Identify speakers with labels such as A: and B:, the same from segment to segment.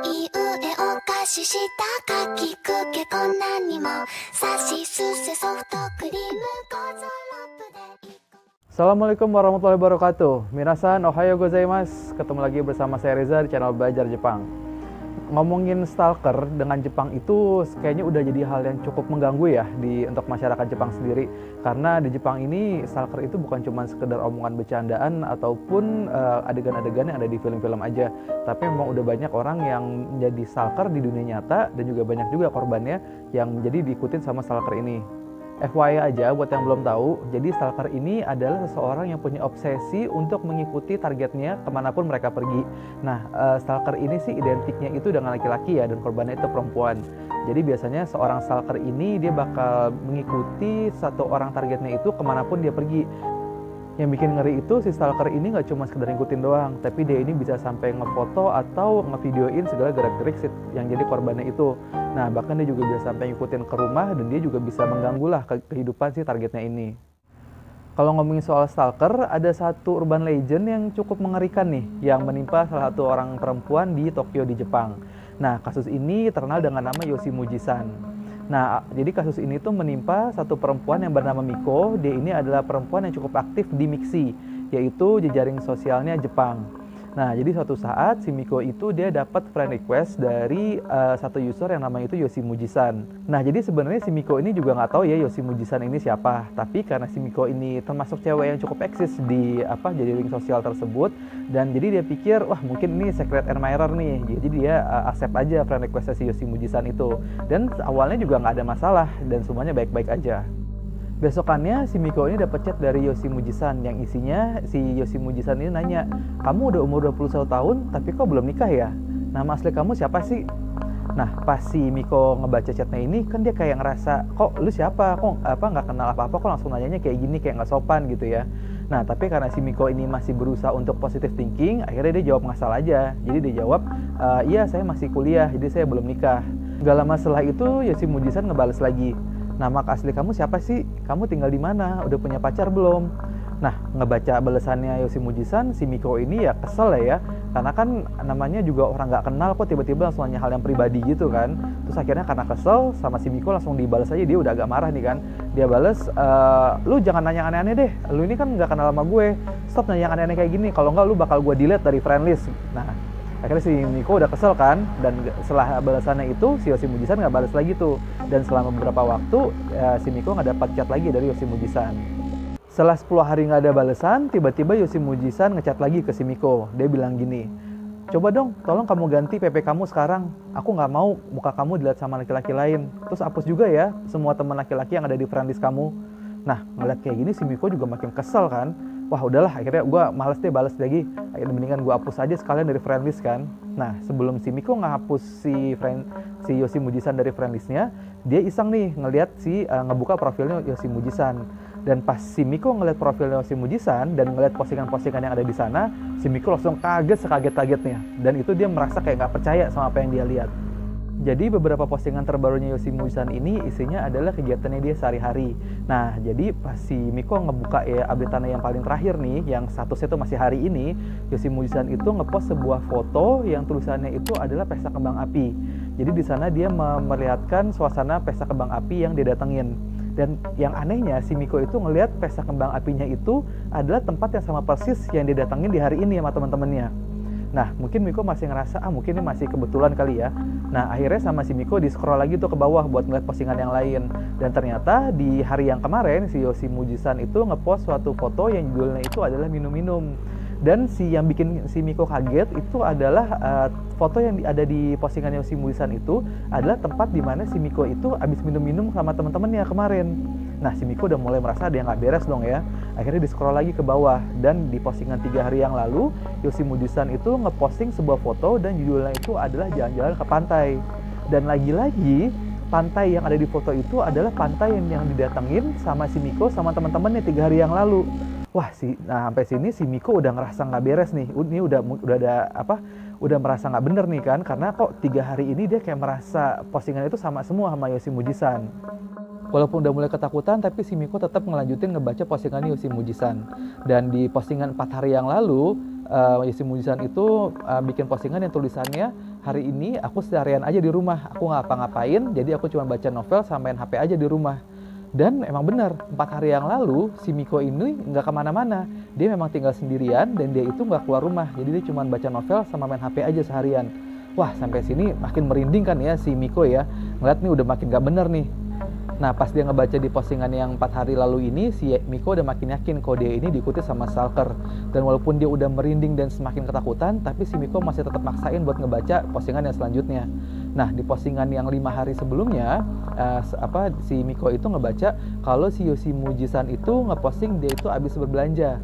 A: い上お菓子したかきくけこんなにもさしすせソフトクリームゴゾロップで
B: Assalamualaikum warahmatullahi wabarakatuh. Minasan, ohayo gozaimasu. Ketemu lagi bersama saya Reza di channel Belajar Jepang. Ngomongin stalker dengan Jepang itu kayaknya udah jadi hal yang cukup mengganggu ya untuk masyarakat Jepang sendiri. Karena di Jepang ini stalker itu bukan cuma sekedar omongan bercandaan ataupun adegan-adegan yang ada di film-film aja. Tapi memang udah banyak orang yang menjadi stalker di dunia nyata dan juga banyak juga korbannya yang menjadi diikutin sama stalker ini. FYI aja buat yang belum tahu, jadi stalker ini adalah seseorang yang punya obsesi untuk mengikuti targetnya kemanapun mereka pergi. Nah, stalker ini sih identiknya itu dengan laki-laki ya, dan korbannya itu perempuan. Jadi biasanya seorang stalker ini dia bakal mengikuti satu orang targetnya itu kemanapun dia pergi. Yang bikin ngeri itu si stalker ini nggak cuma sekedar ngikutin doang, tapi dia ini bisa sampai ngefoto atau ngevideoin segala gerak-gerik yang jadi korbannya itu. Nah, bahkan dia juga bisa sampai ngikutin ke rumah dan dia juga bisa mengganggu lah kehidupan si targetnya ini. Kalau ngomongin soal stalker, ada satu urban legend yang cukup mengerikan nih, yang menimpa salah satu orang perempuan di Tokyo di Jepang. Nah, kasus ini terkenal dengan nama Yoshimuji-san. Nah, jadi kasus ini tuh menimpa satu perempuan yang bernama Miko. Dia ini adalah perempuan yang cukup aktif di Mixi, yaitu jejaring sosialnya Jepang. Nah, jadi suatu saat si Miko itu dia dapat friend request dari satu user yang namanya itu Yoshimuji-san. Nah, jadi sebenarnya si Miko ini juga nggak tahu ya Yoshimuji-san ini siapa. Tapi karena si Miko ini termasuk cewek yang cukup eksis di jejaring sosial tersebut, dan jadi dia pikir wah mungkin ini secret admirer nih. Jadi dia accept aja friend request si Yoshimuji-san itu. Dan awalnya juga nggak ada masalah dan semuanya baik-baik aja. Besokannya si Miko ini dapat chat dari Yoshimuji-san yang isinya si Yoshimuji-san ini nanya, "Kamu udah umur 21 tahun tapi kok belum nikah ya? Nama asli kamu siapa sih?" Nah, pas si Miko ngebaca chatnya ini kan dia kayak ngerasa, "Kok lu siapa? Kok nggak kenal apa-apa kok langsung nanyanya kayak gini, kayak nggak sopan gitu ya." Nah, tapi karena si Miko ini masih berusaha untuk positive thinking, akhirnya dia jawab ngasal aja. Jadi dia jawab, "Iya, saya masih kuliah, jadi saya belum nikah." Gak lama setelah itu Yoshimuji-san ngebales lagi, "Nama asli kamu siapa sih? Kamu tinggal di mana? Udah punya pacar belum?" Nah, ngebaca balasannya Yoshimuji-san, si Miko ini ya kesel ya. Karena kan namanya juga orang nggak kenal kok tiba-tiba langsung nanya hal yang pribadi gitu kan. Terus akhirnya karena kesel sama si Miko langsung dibalas aja, dia udah agak marah nih kan. Dia bales, "Lu jangan nanya aneh-aneh deh. Lu ini kan nggak kenal sama gue. Stop nanya aneh-aneh kayak gini. Kalau nggak lu bakal gue delete dari friend list." Nah, akhirnya si Miko udah kesel kan, dan setelah balasannya itu si Yoshimuji-san nggak balas lagi tuh. Dan selama beberapa waktu si Miko nggak dapat chat lagi dari Yoshimuji-san. Setelah 10 hari nggak ada balasan, tiba-tiba Yoshimuji-san ngechat lagi ke si Miko. Dia bilang gini, "Coba dong, tolong kamu ganti PP kamu sekarang. Aku nggak mau muka kamu dilihat sama laki-laki lain. Terus hapus juga ya semua teman laki-laki yang ada di friendlist kamu." Nah, ngeliat kayak gini si Miko juga makin kesel kan. Wah udahlah, akhirnya gue males deh balas lagi. Akhirnya mendingan gue hapus aja sekalian dari friendlist kan. Nah, sebelum si Miko ngehapus si Yoshimuji-san dari friendlistnya, dia iseng nih ngeliat ngebuka profilnya Yoshimuji-san. Dan pas si Miko ngeliat profil Yoshimuji-san dan ngeliat postingan-postingan yang ada di sana, si Miko langsung kaget sekaget-kagetnya. Dan itu dia merasa kayak nggak percaya sama apa yang dia lihat. Jadi beberapa postingan terbarunya Yoshimuji-san ini isinya adalah kegiatannya dia sehari-hari. Nah, jadi pas si Miko ngebuka ya update-annya yang paling terakhir nih, yang statusnya itu masih hari ini, Yoshimuji-san itu ngepost sebuah foto yang tulisannya itu adalah pesta kembang api. Jadi di sana dia memperlihatkan suasana pesta kembang api yang dia datengin. Dan yang anehnya si Miko itu ngelihat pesta kembang apinya itu adalah tempat yang sama persis yang dia datengin di hari ini sama teman-temannya. Nah, mungkin Miko masih ngerasa, mungkin ini masih kebetulan kali ya. Nah, akhirnya sama si Miko di-scroll lagi tuh ke bawah buat ngeliat postingan yang lain. Dan ternyata di hari yang kemarin, si Yoshimuji-san itu ngepost suatu foto yang judulnya itu adalah minum-minum. Dan yang bikin si Miko kaget itu adalah foto yang ada di postingan Yoshimuji-san itu adalah tempat di mana si Miko itu abis minum-minum sama teman-temannya kemarin. Nah, si Miko udah mulai merasa ada yang nggak beres dong ya. Akhirnya di-scroll lagi ke bawah, dan di postingan 3 hari yang lalu Yoshimuji-san itu ngeposting sebuah foto dan judulnya itu adalah jalan-jalan ke pantai. Dan lagi-lagi pantai yang ada di foto itu adalah pantai yang didatengin sama si Miko sama teman-temannya 3 hari yang lalu. Wah, sampai sini si Miko udah ngerasa nggak beres nih. Ini udah merasa nggak bener nih kan, karena kok 3 hari ini dia kayak merasa postingan itu sama semua sama Yoshimuji-san. Walaupun udah mulai ketakutan, tapi si Miko tetap ngelanjutin ngebaca postingan Yoshimuji-san. Dan di postingan 4 hari yang lalu, Yoshi Mujisan itu bikin postingan yang tulisannya, hari ini aku seharian aja di rumah, aku nggak ngapa-ngapain, jadi aku cuma baca novel sama main HP aja di rumah. Dan emang benar, 4 hari yang lalu si Miko ini nggak kemana-mana. Dia memang tinggal sendirian dan dia itu nggak keluar rumah. Jadi dia cuma baca novel sama main HP aja seharian. Wah, sampai sini makin merinding kan ya si Miko ya. Ngeliat nih udah makin nggak bener nih. Nah, pas dia ngebaca di postingan yang 4 hari lalu ini, si Miko udah makin yakin kalau dia ini diikuti sama stalker. Dan walaupun dia udah merinding dan semakin ketakutan, tapi si Miko masih tetap maksain buat ngebaca postingan yang selanjutnya. Nah, di postingan yang 5 hari sebelumnya, si Miko itu ngebaca kalau si Yoshi Mujisan itu ngeposting dia itu habis berbelanja.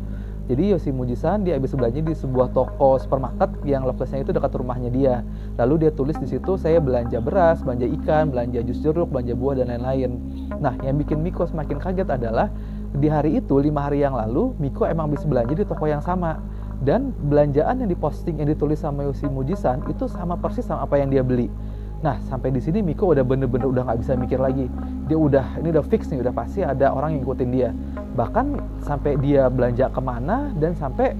B: Jadi Yoshi Mujisan dia habis belanja di sebuah toko supermarket yang lokasinya itu dekat rumahnya dia. Lalu dia tulis di situ, saya belanja beras, belanja ikan, belanja jus jeruk, belanja buah dan lain-lain. Nah, yang bikin Miko semakin kaget adalah di hari itu 5 hari yang lalu Miko emang habis belanja di toko yang sama. Dan belanjaan yang diposting yang ditulis sama Yoshi Mujisan itu sama persis sama apa yang dia beli. Nah, sampai di sini Miko udah bener-bener udah nggak bisa mikir lagi. Dia ini udah fix nih, udah pasti ada orang yang ngikutin dia. Bahkan sampai dia belanja kemana dan sampai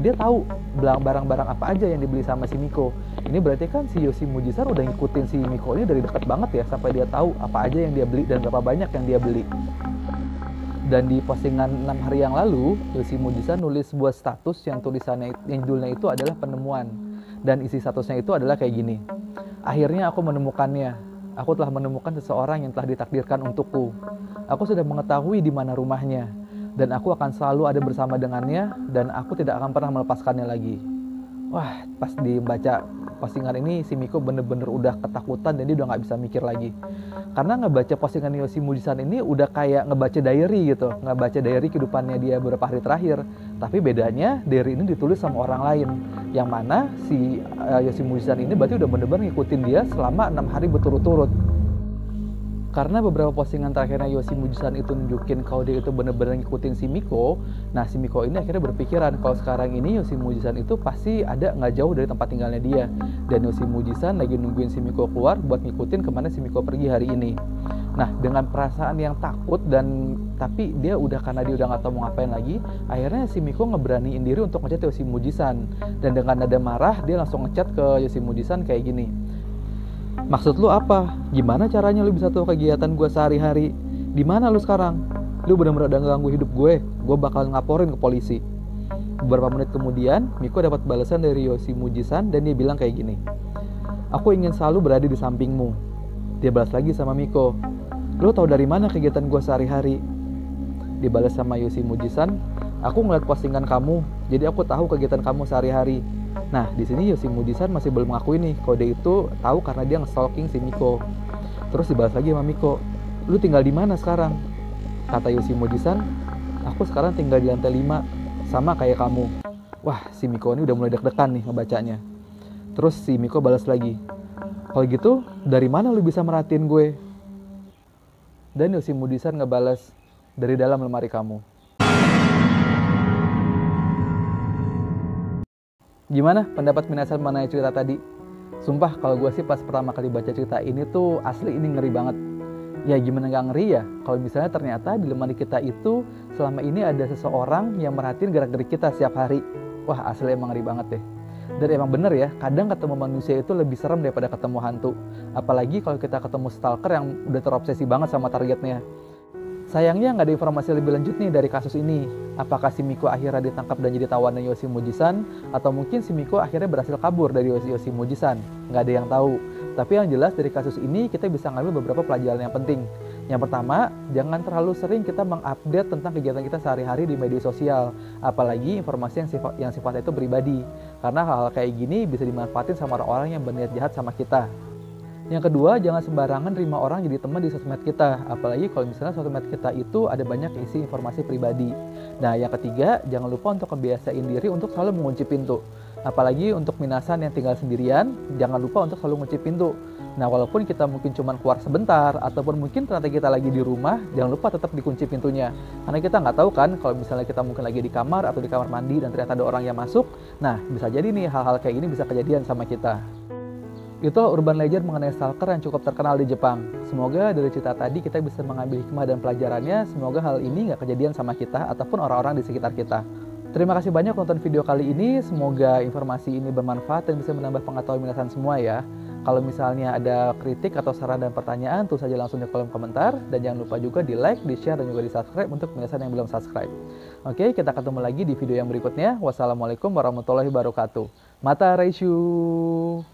B: dia tahu barang-barang apa aja yang dibeli sama si Miko. Ini berarti kan si Yoshi Mujisan udah ngikutin si Miko ini dari dekat banget ya, sampai dia tahu apa aja yang dia beli dan berapa banyak yang dia beli. Dan di postingan 6 hari yang lalu, Yoshi Mujisan nulis sebuah status yang tulisannya yang judulnya itu adalah penemuan. Dan isi statusnya itu adalah kayak gini. Akhirnya aku menemukannya. Aku telah menemukan seseorang yang telah ditakdirkan untukku. Aku sudah mengetahui di mana rumahnya. Dan aku akan selalu ada bersama dengannya. Dan aku tidak akan pernah melepaskannya lagi. Wah, pas dibaca postingan ini si Miko bener-bener udah ketakutan dan dia udah gak bisa mikir lagi. Karena ngebaca postingan Yoshi Mujisan ini udah kayak ngebaca diary gitu. Ngebaca diary kehidupannya dia beberapa hari terakhir. Tapi bedanya diary ini ditulis sama orang lain. Yang mana si Yoshi Mujisan ini berarti udah bener-bener ngikutin dia selama 6 hari berturut-turut. Karena beberapa postingan terakhirnya Yoshi Mujisan itu nunjukin kalau dia itu bener-bener ngikutin si Miko. Nah, si Miko ini akhirnya berpikiran kalau sekarang ini Yoshi Mujisan itu pasti ada nggak jauh dari tempat tinggalnya dia. Dan Yoshi Mujisan lagi nungguin si Miko keluar buat ngikutin kemana si Miko pergi hari ini. Nah, dengan perasaan yang takut tapi dia karena dia udah nggak tahu mau ngapain lagi, akhirnya si Miko ngeberaniin diri untuk ngechat Yoshi Mujisan. Dan dengan nada marah dia langsung ngechat ke Yoshi Mujisan kayak gini. Maksud lu apa? Gimana caranya lu bisa tahu kegiatan gue sehari-hari? Di mana lu sekarang? Lu benar-benar udah ganggu hidup gue. Gue bakal ngaporin ke polisi. Beberapa menit kemudian, Miko dapat balasan dari Yoshi Mujisan dan dia bilang kayak gini. Aku ingin selalu berada di sampingmu. Dia balas lagi sama Miko. Lu tahu dari mana kegiatan gue sehari-hari? Dibalas sama Yoshi Mujisan. Aku ngeliat postingan kamu, jadi aku tahu kegiatan kamu sehari-hari. Nah, di sini Yoshi Mujisan masih belum mengakui nih kalau dia itu tahu karena dia nge-stalking si Miko. Terus dibalas lagi sama Miko, lu tinggal di mana sekarang? Kata Yoshi Mujisan, aku sekarang tinggal di lantai 5, sama kayak kamu. Wah, si Miko ini udah mulai deg-degan nih ngebacanya. Terus si Miko balas lagi, kalau gitu dari mana lu bisa merhatiin gue? Dan Yoshi Mujisan ngebalas, dari dalam lemari kamu. Gimana pendapat minasan mengenai cerita tadi? Sumpah kalau gue sih pas pertama kali baca cerita ini tuh asli ini ngeri banget. Ya gimana gak ngeri ya kalau misalnya ternyata di lemari kita itu selama ini ada seseorang yang merhatiin gerak-gerik kita setiap hari. Wah, asli emang ngeri banget deh. Dan emang bener ya, kadang ketemu manusia itu lebih serem daripada ketemu hantu. Apalagi kalau kita ketemu stalker yang udah terobsesi banget sama targetnya. Sayangnya nggak ada informasi lebih lanjut nih dari kasus ini. Apakah si Miko akhirnya ditangkap dan jadi tawanan Yoshi Mujisan? Atau mungkin si Miko akhirnya berhasil kabur dari Yoshi Mujisan? Nggak ada yang tahu. Tapi yang jelas dari kasus ini kita bisa ngambil beberapa pelajaran yang penting. Yang pertama, jangan terlalu sering kita mengupdate tentang kegiatan kita sehari-hari di media sosial. Apalagi informasi yang sifatnya itu pribadi. Karena hal-hal kayak gini bisa dimanfaatin sama orang-orang yang berniat jahat sama kita. Yang kedua, jangan sembarangan terima orang jadi teman di sosmed kita. Apalagi kalau misalnya sosmed kita itu ada banyak isi informasi pribadi. Nah, yang ketiga, jangan lupa untuk kebiasain diri untuk selalu mengunci pintu. Apalagi untuk minasan yang tinggal sendirian, jangan lupa untuk selalu mengunci pintu. Nah, walaupun kita mungkin cuma keluar sebentar, ataupun mungkin ternyata kita lagi di rumah, jangan lupa tetap dikunci pintunya. Karena kita nggak tahu kan, kalau misalnya kita mungkin lagi di kamar atau di kamar mandi dan ternyata ada orang yang masuk, nah bisa jadi nih hal-hal kayak gini bisa kejadian sama kita. Itulah urban legend mengenai stalker yang cukup terkenal di Jepang. Semoga dari cerita tadi kita bisa mengambil hikmah dan pelajarannya. Semoga hal ini nggak kejadian sama kita ataupun orang-orang di sekitar kita. Terima kasih banyak nonton video kali ini. Semoga informasi ini bermanfaat dan bisa menambah pengetahuan minasan semua ya. Kalau misalnya ada kritik atau saran dan pertanyaan, tulis saja langsung di kolom komentar. Dan jangan lupa juga di like, di share, dan juga di subscribe untuk minasan yang belum subscribe. Oke, kita ketemu lagi di video yang berikutnya. Wassalamualaikum warahmatullahi wabarakatuh. Mata Reishu.